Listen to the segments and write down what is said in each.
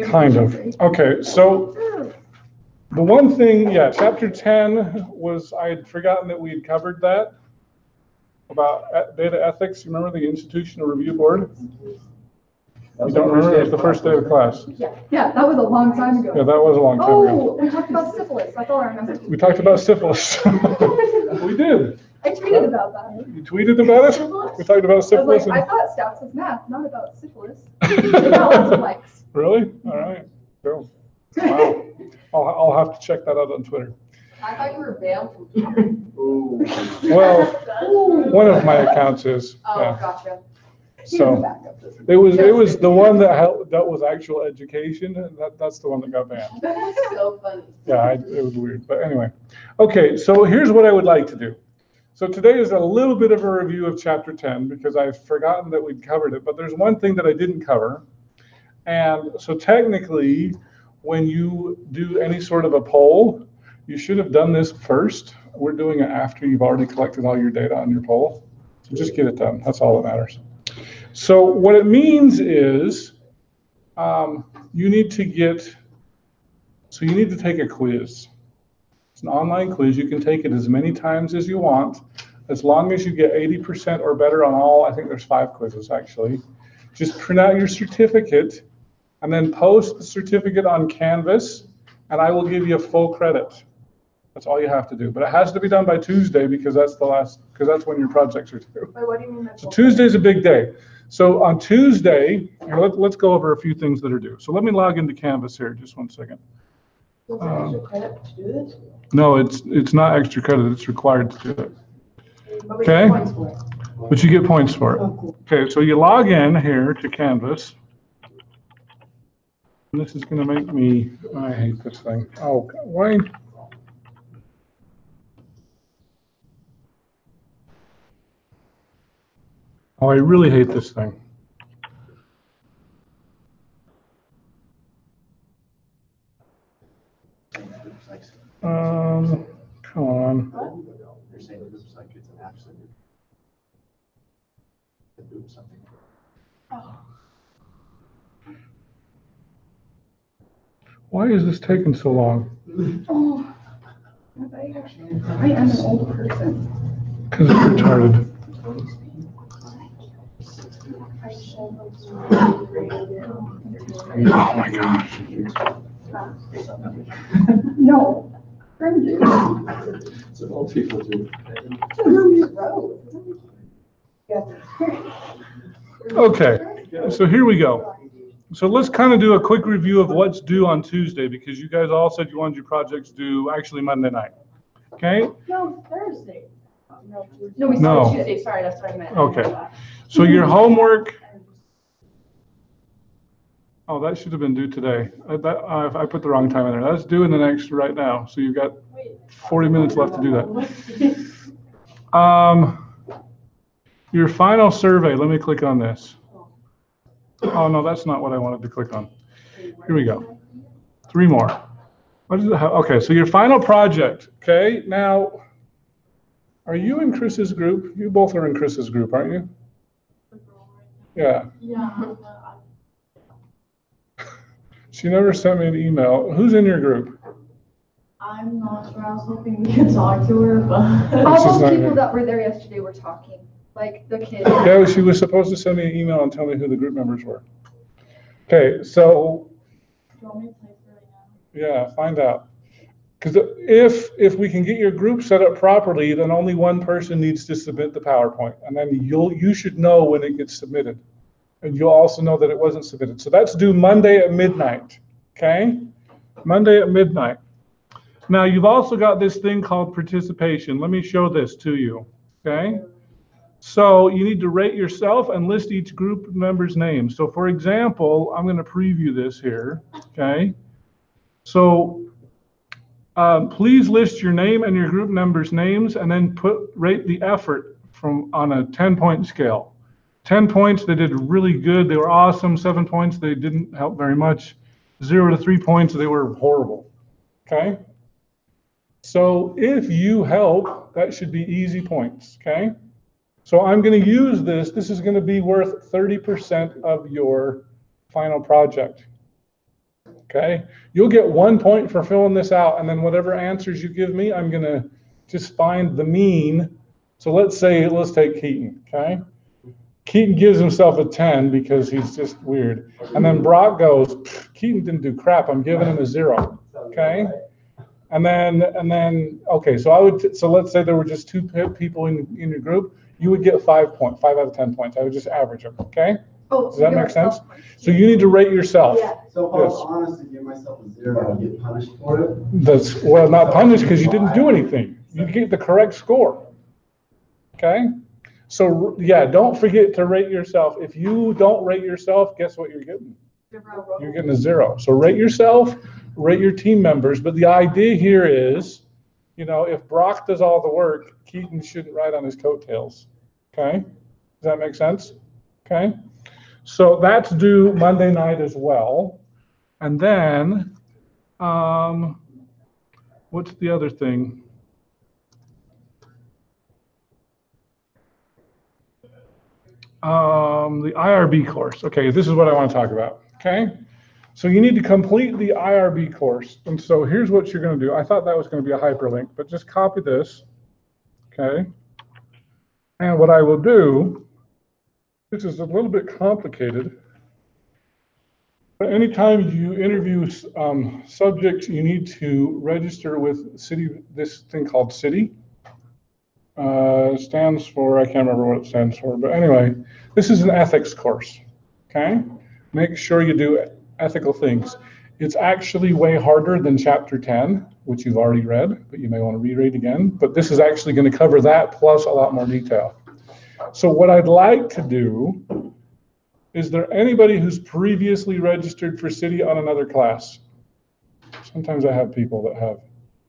Kind of. Okay, so the one thing, yeah, chapter 10 was, I had forgotten that we had covered that about data ethics. You remember the Institutional Review Board? You don't remember? It was the first day of class. Yeah, that was a long time ago. Yeah, that was a long time ago. Oh, we talked about syphilis. That's all I remember. We talked about syphilis. We did. I tweeted about that. You tweeted about it? We talked about syphilis. I thought stats was math, not about syphilis. They got lots of likes. Really? All right. Cool. Wow. I'll have to check that out on Twitter. I thought you were banned from Twitter. Well, one of my accounts is. Oh, Yeah. gotcha. So it was the one that dealt with actual education, and that's the one that got banned. That's so funny. Yeah, it was weird, but anyway. Okay, so here's what I would like to do. So today is a little bit of a review of chapter 10 because I've forgotten that we'd covered it, but there's one thing that I didn't cover. And so technically, when you do any sort of a poll, you should have done this first. We're doing it after you've already collected all your data on your poll. So just get it done. That's all that matters. So what it means is you need to take a quiz. It's an online quiz. You can take it as many times as you want, as long as you get 80% or better on all. I think there's 5 quizzes actually. Just print out your certificate and then post the certificate on Canvas, and I will give you full credit. That's all you have to do. But it has to be done by Tuesday because that's when your projects are due. Wait, what do you mean? So Tuesday's a big day. So on Tuesday, let's go over a few things that are due. So let me log into Canvas here, just one second. Was there extra credit to do this? No, it's not extra credit, it's required to do it. But we Okay. get points for it. But you get points for it. Oh, cool. Okay, so you log in here to Canvas. And this is gonna make me, I hate this thing. Oh, why? Oh, I really hate this thing. Come on. You're saying it looks like it's an absolute. Something. Why is this taking so long? Oh, I am an old person. Because it's retarded. Oh my gosh. No. Friend do. So all people do. Okay, so here we go. So let's kind of do a quick review of what's due on Tuesday because you guys all said you wanted your projects due actually Monday night. Okay? No, Thursday. No, we No. started Tuesday, sorry, that's what I meant. Okay. So your homework. Oh, that should have been due today. I put the wrong time in there. That's due in the next right now. So you've got 40 minutes left to do that. Your final survey, let me click on this. Oh, no, that's not what I wanted to click on. Here we go. 3 more. What does it have? Okay, so your final project. Okay, now, are you in Chris's group? You both are in Chris's group, aren't you? Yeah. Yeah. She never sent me an email. Who's in your group? I'm not sure. I was hoping we could talk to her, but. All She's those not people here. that were there yesterday were talking, like the kids. Yeah, she was supposed to send me an email and tell me who the group members were. Okay, so Do you want me to type her right now? yeah, find out. Because if we can get your group set up properly, then only one person needs to submit the PowerPoint, and then you should know when it gets submitted, and you'll also know that it wasn't submitted. So that's due Monday at midnight. Okay, Monday at midnight. Now you've also got this thing called participation. Let me show this to you. Okay. So you need to rate yourself and list each group member's name. So for example, I'm going to preview this here, okay? So please list your name and your group members' names and then rate the effort on a 10-point scale. 10 points, they did really good, they were awesome. 7 points, they didn't help very much. 0 to 3 points, they were horrible, okay? So if you help, that should be easy points, okay? So I'm going to use this is going to be worth 30% of your final project. okay? You'll get 1 point for filling this out, and then whatever answers you give me, I'm gonna just find the mean. So let's take Keaton, okay? Keaton gives himself a 10 because he's just weird. And then Brock goes, Keaton didn't do crap, I'm giving him a 0, okay? And then, okay, so let's say there were just 2 people in your group, you would get 5 out of 10 points. I would just average them, okay? Does that make sense? So you need to rate yourself. Yeah. So if I was honest and give myself a 0, I'd get punished for it? Well, not punished because you didn't do anything. You get the correct score, okay? So yeah, don't forget to rate yourself. If you don't rate yourself, guess what you're getting? You're getting a 0. So rate yourself, rate your team members. But the idea here is, you know, if Brock does all the work, Keaton shouldn't ride on his coattails. Okay? Does that make sense? Okay? So that's due Monday night as well. And then, what's the other thing? The IRB course. Okay, this is what I want to talk about. Okay? So you need to complete the IRB course. And so here's what you're going to do. I thought that was going to be a hyperlink, but just copy this. Okay? And what I will do, this is a little bit complicated, but anytime you interview subjects, you need to register with this thing called CITI. Stands for, I can't remember what it stands for, but anyway, this is an ethics course, okay? Make sure you do ethical things. It's actually way harder than chapter 10, which you've already read, but you may want to reread again. But this is actually going to cover that plus a lot more detail. So what I'd like to do, is there anybody who's previously registered for CITI on another class? Sometimes I have people that have.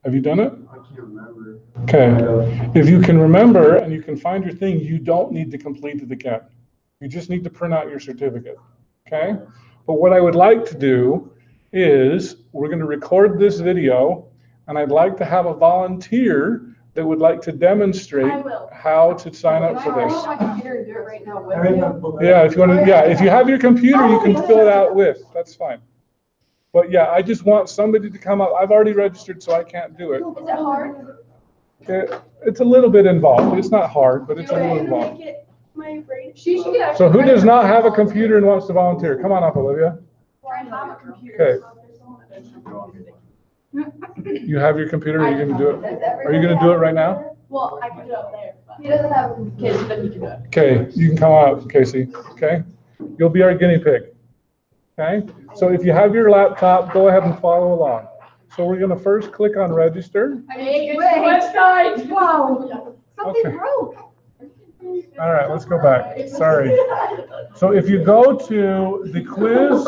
Have you done it? I can't remember. Okay. If you can remember and you can find your thing, you don't need to complete it again. You just need to print out your certificate. Okay? But what I would like to do is we're going to record this video, and I'd like to have a volunteer that would like to demonstrate how to sign up for this. Yeah, if you want to, yeah, if you have your computer, you can fill it out with. That's fine. But yeah, I just want somebody to come up. I've already registered, so I can't do it. Is it hard? It's a little bit involved. It's not hard, but it's a little involved. She should get. So who does not have a computer and wants to volunteer? Come on up, Olivia. I have a computer. You have your computer, are you going to do it? Are you going to do it right now? Well, I can do it up there, but. He doesn't have a computer. Okay, then you can do it. Okay, you can come up, Casey, okay? You'll be our guinea pig, okay? So if you have your laptop, go ahead and follow along. So we're gonna first click on register. Wait. Website. Wow. Something Okay. broke. All right, let's go back, sorry. So if you go to the quiz,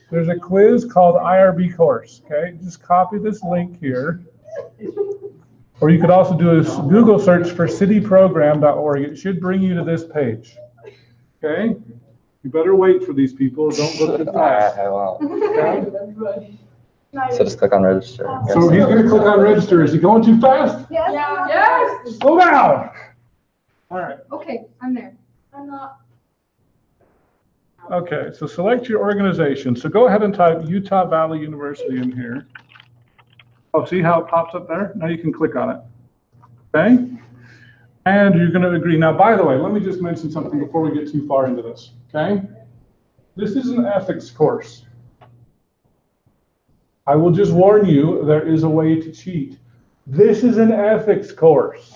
there's a quiz called IRB course, okay? Just copy this link here. Or you could also do a Google search for cityprogram.org. It should bring you to this page, okay? You better wait for these people, don't go too fast. I will. Okay? So just click on register. So he's gonna click on register. Is he going too fast? Yes. Yes. Slow down. All right, Okay, I'm there. I'm not. okay, so select your organization. So go ahead and type Utah Valley University in here. Oh, see how it pops up there? Now you can click on it, okay? And you're gonna agree. Now, by the way, let me just mention something before we get too far into this, okay? This is an ethics course. I will just warn you, there is a way to cheat. This is an ethics course,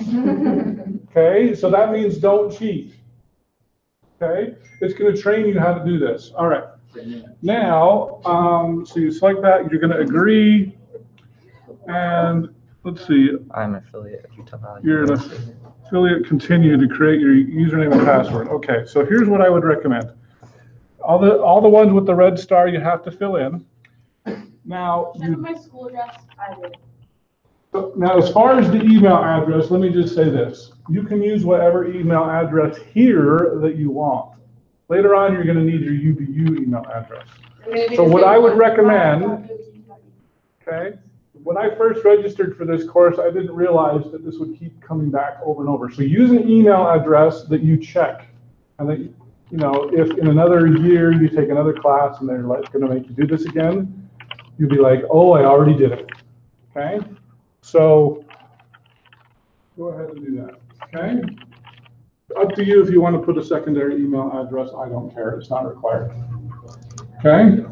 okay? So that means don't cheat, okay? It's gonna train you how to do this. All right. Now, so you select that, you're gonna agree, and let's see, I'm an affiliate of Utah Valley. you're an University. affiliate, continue to create your username and password. Okay, so here's what I would recommend. All the ones with the red star you have to fill in. Now, Should I put my school address? I did. now as far as the email address, let me just say this. You can use whatever email address here that you want. Later on, you're gonna need your UVU email address. So what I would recommend, okay, when I first registered for this course, I didn't realize that this would keep coming back over and over. So use an email address that you check. And that, you know, if in another year you take another class and they're like going to make you do this again, you'll be like, oh, I already did it. Okay? So go ahead and do that. Okay? Up to you if you want to put a secondary email address. I don't care. It's not required. Okay?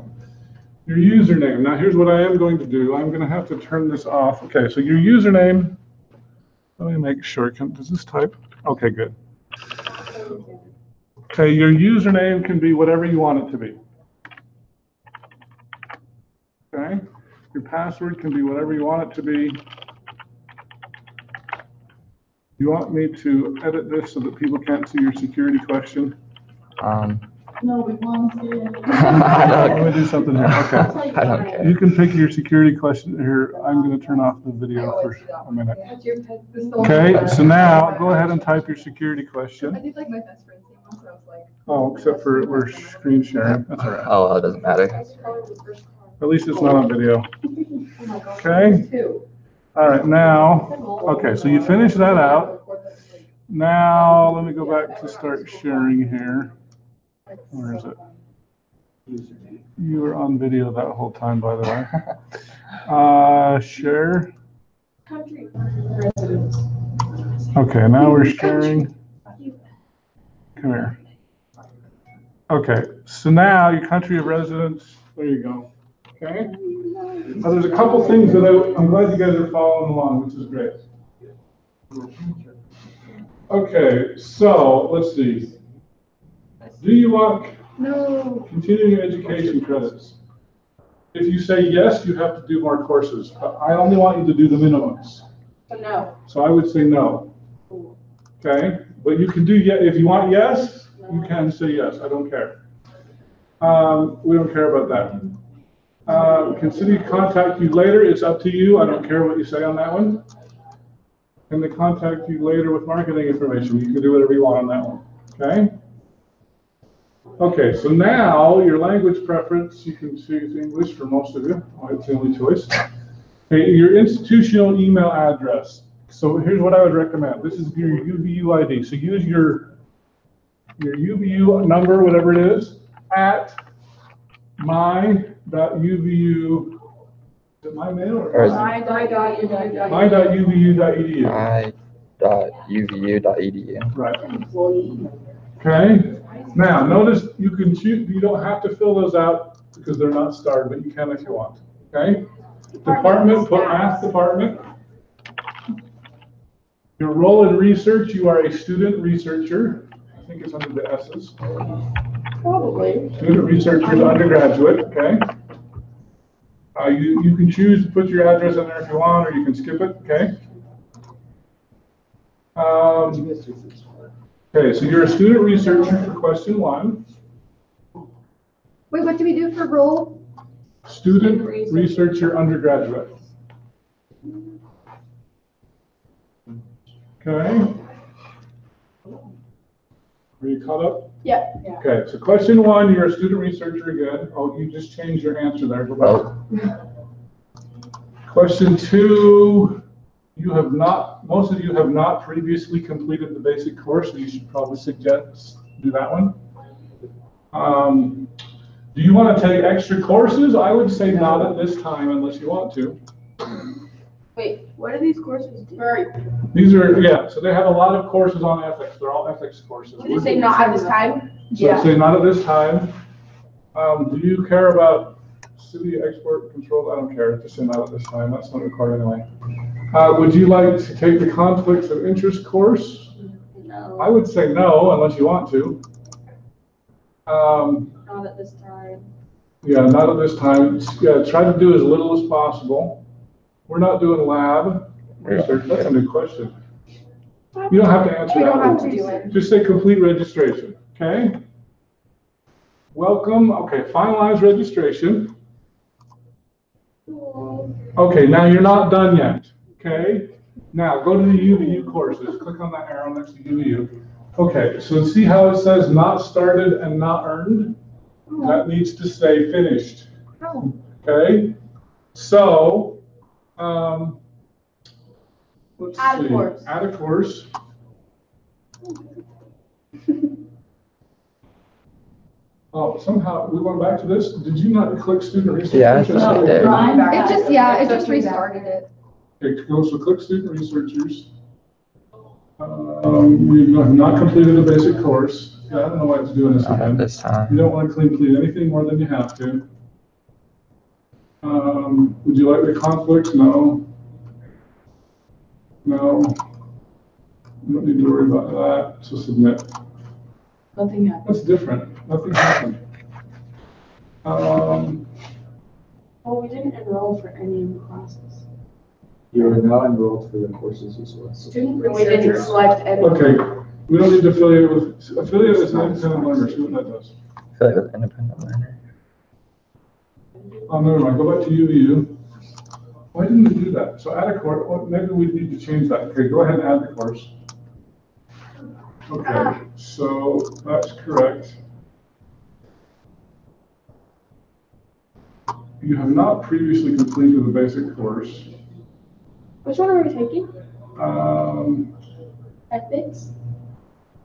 Your username. Now here's what I am going to do. I'm going to have to turn this off. Okay, so your username. Let me make sure. Does this type? Okay, good. Okay, your username can be whatever you want it to be. Okay? Your password can be whatever you want it to be. You want me to edit this so that people can't see your security question? No, we want to see it. Let me do something here. Okay. I don't care. You can pick your security question here. I'm going to turn off the video for a minute. Okay, so now go ahead and type your security I question. did like my best friend's name once, I was like. Oh, except for we're screen sharing. That's all right. Oh, well, it doesn't matter. At least it's not on video. Okay. Two. All right, now, okay, so you finish that out. Now, let me go back to start sharing here. Where is it? You were on video that whole time, by the way. Share. Country residents. Okay, now we're sharing. Come here. Okay, so now your country of residence, there you go. Okay? Now there's a couple things that I'm glad you guys are following along, which is great. Okay, so let's see. Do you want continuing education credits? If you say yes, you have to do more courses, but I only want you to do the minimums. No. So I would say no. Okay, but you can do if you want yes, you can say yes. I don't care. We don't care about that. Can city contact you later? It's up to you. I don't care what you say on that one. Can they contact you later with marketing information? You can do whatever you want on that one. Okay. Okay, so now your language preference, you can choose English for most of you. Oh, it's the only choice. Okay, your institutional email address. So here's what I would recommend. This is your UVU ID. So use your UVU number, whatever it is, at my.uvu. Is it my mail or My.uvu.edu. my.uvu.edu? My.uvu.edu. Right. Okay. Now notice you can choose. You don't have to fill those out because they're not starred, but you can if you want. Okay. Department, put math department. Your role in research, you are a student researcher. I think it's under the S's. Probably. Student researcher, undergraduate, okay? You can choose to put your address in there if you want, or you can skip it, okay? Okay, so you're a student researcher for question 1. Wait, what do we do for role? Student researcher, undergraduate. Okay. Are you caught up? Yeah. Okay, so question 1, you're a student researcher again. Oh, you just changed your answer there. Go back. Question 2, most of you have not previously completed the basic course, so you should probably suggest do that one. Do you want to take extra courses? I would say not at this time unless you want to. Wait, what are these courses? These are, yeah, so they have a lot of courses on ethics. They're all ethics courses. Did you say not at this time? So say not at this time. Do you care about city export control? I don't care. Just say not at this time. That's not required anyway. Would you like to take the conflicts of interest course? No. I would say no, unless you want to. Not at this time. Yeah, not at this time. Yeah, try to do as little as possible. We're not doing lab research. That's a new question. You don't have to answer We that don't have one. to do it. Just say complete registration, okay? Welcome, okay, finalize registration. Okay, now you're not done yet, okay? Now go to the UVU courses. Click on that arrow next to UVU. Okay, so see how it says not started and not earned? That needs to say finished. Okay, so let's Add a see. course. Add a course. Oh, somehow, we went back to this. Did you not click student research? Yeah, I think I did. It just restarted it. Okay, go, so click student researchers. You have not completed a basic course. Yeah, I don't know why it's doing this Not again. at this You time. don't want to complete anything more than you have to. Would you like the conflicts? No. No. You don't need to worry about that, so submit. Nothing happened. That's different. Nothing happened. Well, we didn't enroll for any of the classes. You are now enrolled for the courses as well. Student And we didn't researchers. select any. Okay, we don't need to affiliate with, affiliate is an independent learner, see what that does. I feel like with independent learner. Oh, never mind, go back to UVU. Why didn't we do that? So add a course, well, maybe we need to change that. Okay, go ahead and add the course. Okay, so that's correct. You have not previously completed the basic course. Which one are we taking? Ethics?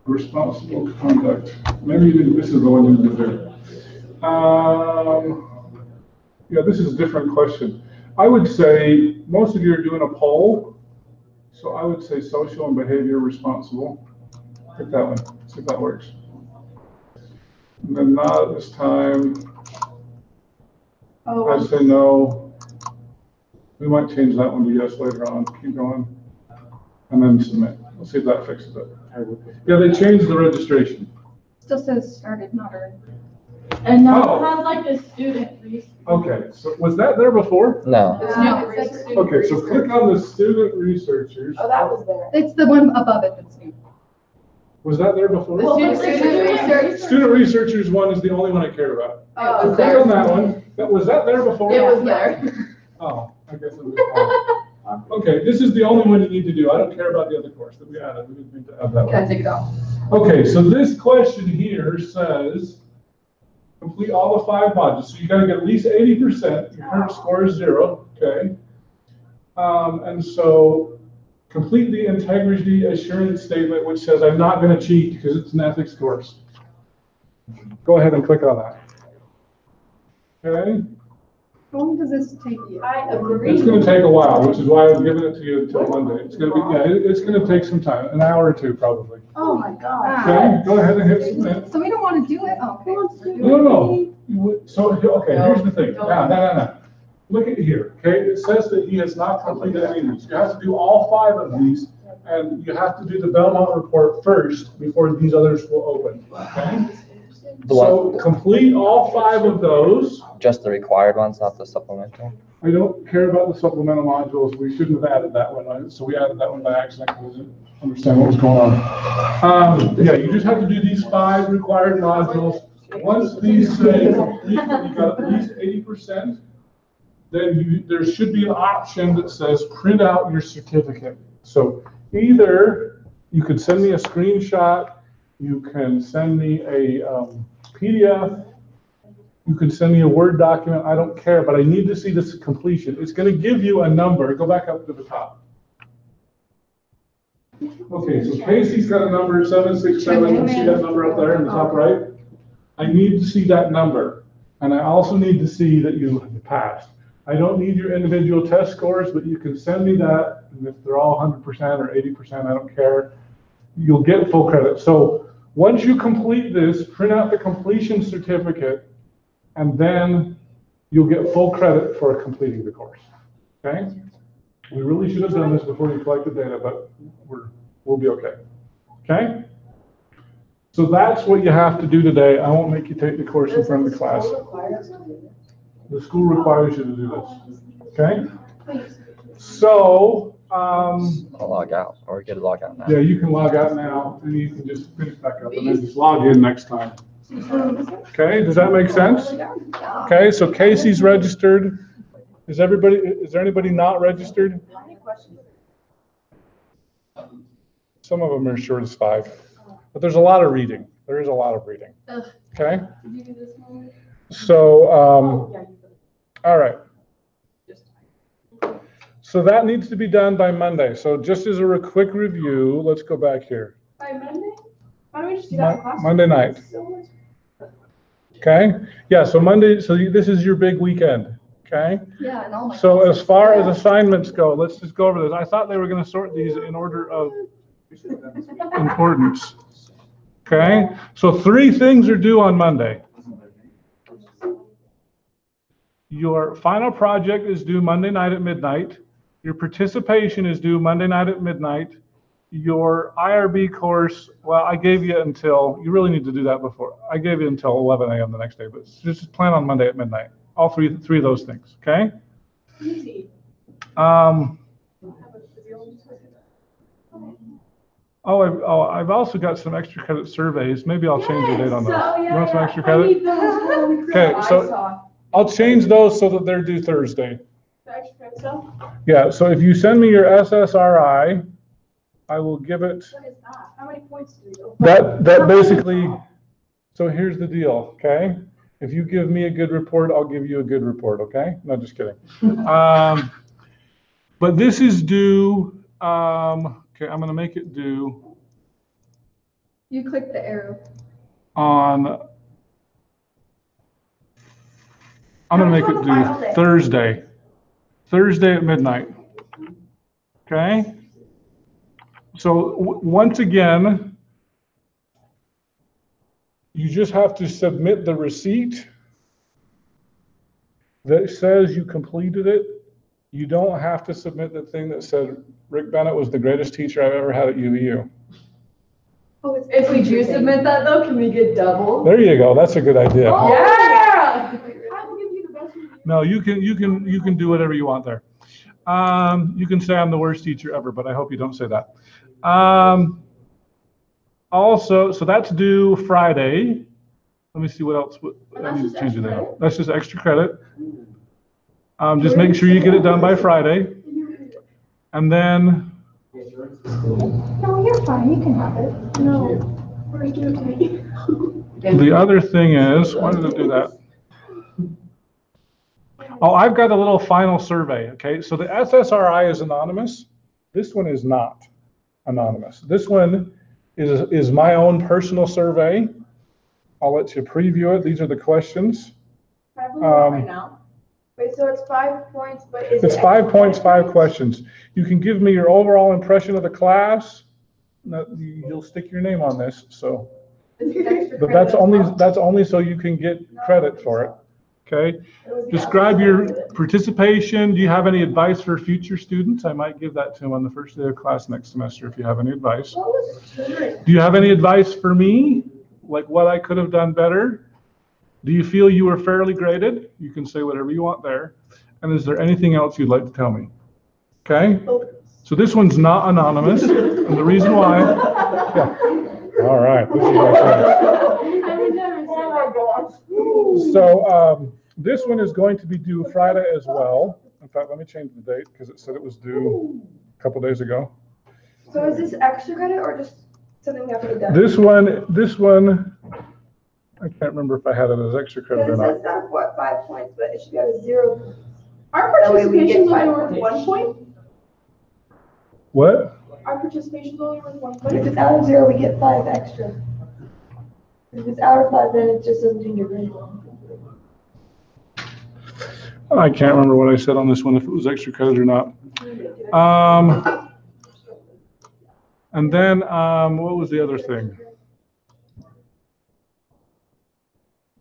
Responsible conduct. Maybe you didn't, this is the one you did there. Yeah, this is a different question. I would say most of you are doing a poll. So I would say social and behavior responsible. Pick that one, see if that works. And then not at this time. Oh, I'd say no. We might change that one to yes later on. Keep going. And then submit. We'll see if that fixes it. Yeah, they changed the registration. Still says started, not earned. And now Oh. it has like a student research. Okay, so was that there before? No. The No, student it says research. Okay, so click on the student researchers. Oh, that was there. It's the one above it that's new. Was that there before? Well, Student research. Student researchers one is the only one I care about. Oh, So click on that one. Was that there before? It was there. Oh, I guess it was. Okay, this is the only one you need to do. I don't care about the other course that we added. We didn't need to add that one. take it off. Okay, so this question here says, complete all the 5 modules. So you gotta get at least 80%. Your current score is 0, okay? And so complete the integrity assurance statement, which says, I'm not gonna cheat because it's an ethics course. Go ahead and click on that. Okay? How long does this take you? I agree. It's gonna take a while, which is why I'm giving it to you until Monday. It's gonna be, yeah, it's gonna take some time, an hour or 2 probably. Oh, my God. Okay, go ahead and hit submit. So we don't want to do it? Oh, okay. No. So, okay, here's the thing. No. Look at here, okay? It says that he has not completed any of these. You have to do all 5 of these, and you have to do the Belmont report first before these others will open, okay? The So one, complete all 5 of those. just the required ones, not the supplemental. I don't care about the supplemental modules. We shouldn't have added that one, right? So we added that one by accident because we didn't understand what was going on. Yeah, you just have to do these 5 required modules. Once these say complete, you got at least 80%, then there should be an option that says print out your certificate. So either you could send me a screenshot, you can send me a PDF, you can send me a Word document, I don't care, but I need to see this completion. It's gonna give you a number, go back up to the top. Okay, so Casey's got a number, 767, you see that number up there in the top right? I need to see that number, and I also need to see that you passed. I don't need your individual test scores, but you can send me that, and if they're all 100% or 80%, I don't care. You'll get full credit. So once you complete this, print out the completion certificate, and then you'll get full credit for completing the course, okay? We really should have done this before you collect the data, but we'll be okay, okay? So that's what you have to do today. I won't make you take the course in front of the class. The school requires you to do this, okay? So, I'll log out, or get a log out now. yeah, you can log out now, and you can just finish back up, and then just log in next time. Okay, does that make sense? Okay, so Casey's registered. Is there anybody not registered? Some of them are as short as 5, but there's a lot of reading. There is a lot of reading, okay? Did you do this one? So, all right. So that needs to be done by Monday. So just as a quick review, let's go back here. By Monday? Why don't we just do that in class? Monday night. Okay? Yeah, so Monday, so this is your big weekend, okay? Yeah, and all my. So as classes. far as Yeah. assignments go, let's just go over this. I thought they were gonna sort these in order of importance. Okay? So 3 things are due on Monday. Your final project is due Monday night at midnight. Your participation is due Monday night at midnight. Your IRB course, well, I gave you until, you really need to do that before. I gave you until 11 a.m. the next day, but just plan on Monday at midnight. All three of those things, okay? Easy. I've also got some extra credit surveys. Maybe I'll change the date on those. Oh, You yeah, want some yeah. extra I credit? need those. Holy crap. Okay, so I'll change those so that they're due Thursday. The extra credit stuff? Yeah, so if you send me your SSRI, I will give it, What is that? How many points do we go? that basically, so here's the deal, okay? If you give me a good report, I'll give you a good report, okay? No, just kidding. But this is due, okay, I'm gonna make it due You click the arrow. on, I'm gonna make it due Thursday. Thursday at midnight. Okay? So once again, you just have to submit the receipt that says you completed it. You don't have to submit the thing that said Rick Bennett was the greatest teacher I've ever had at UVU. Oh, it's. If we do submit that though, can we get double? There you go. That's a good idea. Yeah! I will give you the best review. No, you can do whatever you want there. You can say I'm the worst teacher ever, but I hope you don't say that. Also, so that's due Friday. Let me see what else. And I that's need just to change it extra now. credit? That's just extra credit. Just make sure you get it done by Friday. And then, No, you're fine, you can have it. No. Where's it to me? the other thing is, why did it do that? Oh, I've got a little final survey, okay? So the SSRI is anonymous. This one is not anonymous. This one is my own personal survey. I'll let you preview it. These are the questions. Can I pull it up right now? Wait, so it's 5 points, but is it? It's 5 extra points, 5 points? questions. You can give me your overall impression of the class. Now, you'll stick your name on this, so, Is it extra but credit as that's well? only so you can get credit for it, okay? It would be Describe outside your of it. participation. Do you have any advice for future students? I might give that to them on the first day of class next semester if you have any advice. What was it tutoring? Do you have any advice for me? Like what I could have done better? Do you feel you were fairly graded? You can say whatever you want there. And is there anything else you'd like to tell me? Okay? So this one's not anonymous. And the reason why, yeah. All right. This is my friend. I would never say that. So this one is going to be due Friday as well. In fact, let me change the date because it said it was due a couple days ago. So is this extra credit or just something we have to get done? This one, I can't remember if I had it as extra credit or Because it not. says that what 5 points, but it should be at a 0. Our That way we get participation's only 5 worth points. 1 point? What? Our participation's only worth 1 If point? it's out of 0, we get 5 extra. If it's out of 5, then it just doesn't change your grade. I can't remember what I said on this one, if it was extra credit or not. And then, what was the other thing?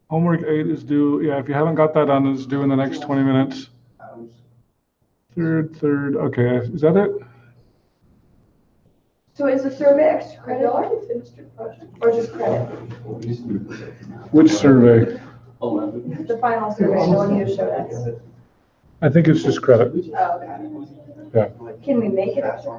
Homework 8 is due, yeah, if you haven't got that done, it's due in the next 20 minutes. Third, okay, is that it? So is the survey extra credit already finished your project. or just credit? Which survey? The final survey, the one you just showed us. I think it's just credit. Oh, Yeah, okay. Can we make it extra?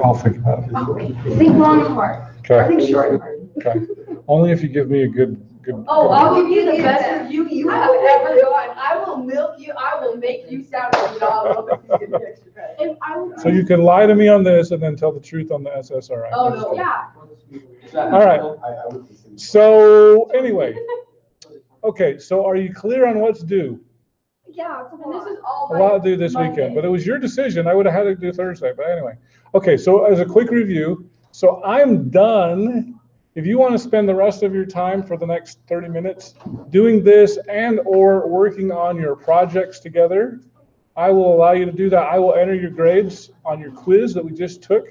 I'll think about it. Okay. Think long and hard. Or Okay, think short and hard. okay. Only if you give me a good. Oh, I'll give you the best review you have ever gotten. I will milk you. I will make you sound like a dog if you give me extra credit. If I would. So you can lie to me on this and then tell the truth on the SSRI. Oh, no, Yeah. All right. So anyway, okay, so are you clear on what's due? Yeah, it's a And this lot. is all A lot like due this Monday. weekend, but it was your decision. I would have had to do Thursday, but anyway. Okay, so as a quick review, so I'm done If you want to spend the rest of your time for the next 30 minutes doing this and or working on your projects together, I will allow you to do that. I will enter your grades on your quiz that we just took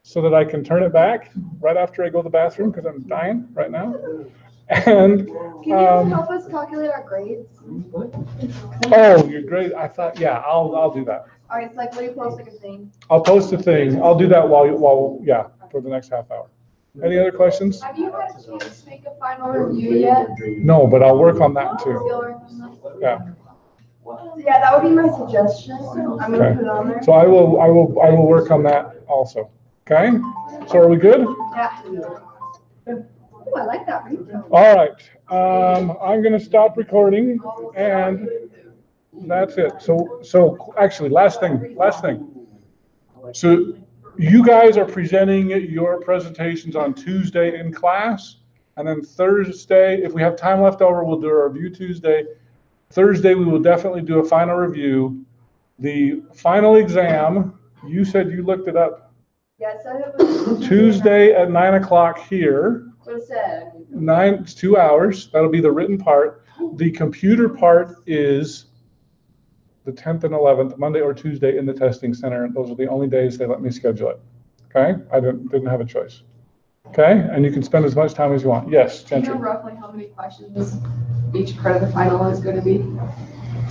so that I can turn it back right after I go to the bathroom because I'm dying right now. And Can you help us calculate our grades? oh, your grade, I thought, yeah, I'll do that. All right, it's like, what do you post like a thing? I'll post a thing. I'll do that while yeah, for the next half hour. Any other questions? Have you had a chance to make a final review yet? No, but I'll work on that too. Yeah. Yeah, that would be my suggestion. I'm gonna Okay. put it on there. So I will work on that also. Okay? So are we good? Yeah. Oh, I like that retail. All right. I'm gonna stop recording and that's it. So actually, last thing. So you guys are presenting your presentations on Tuesday in class, and then Thursday, if we have time left over, we'll do a review Tuesday. Thursday, we will definitely do a final review. The final exam, you said you looked it up, Yeah, it said it was. Tuesday at 9 o'clock here. That's what it said. It's 2 hours. That'll be the written part. The computer part is the 10th and 11th, Monday or Tuesday in the testing center. Those are the only days they let me schedule it. Okay? I didn't have a choice. Okay? And you can spend as much time as you want. Yes, Do you know Gentry. roughly how many questions each part of the final is going to be?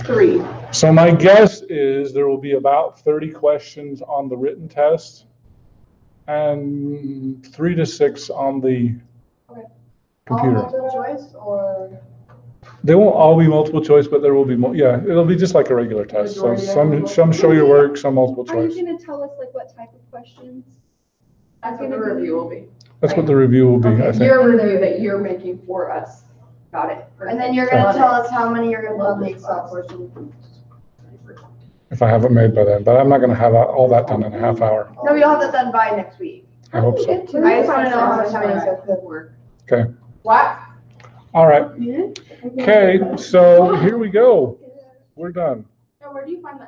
3. So my guess is there will be about 30 questions on the written test and 3 to 6 on the Okay. computer. All multiple choice or? They won't all be multiple choice, but there will be, yeah, it'll be just like a regular test. So some show your work, some multiple Are you choice. going to tell us like what type of questions? That's what the review will be. That's what the review will be, I think. Your review that you're making for us. Got it. And then you're gonna tell us how many you're gonna build the Excel portion. If I have it made by then, but I'm not gonna have all that done in a half hour. No, you'll have that done by next week. I hope so. I just wanna know how much time you said could work. Okay, What? all right. Okay, so here we go. We're done. Now, where do you find the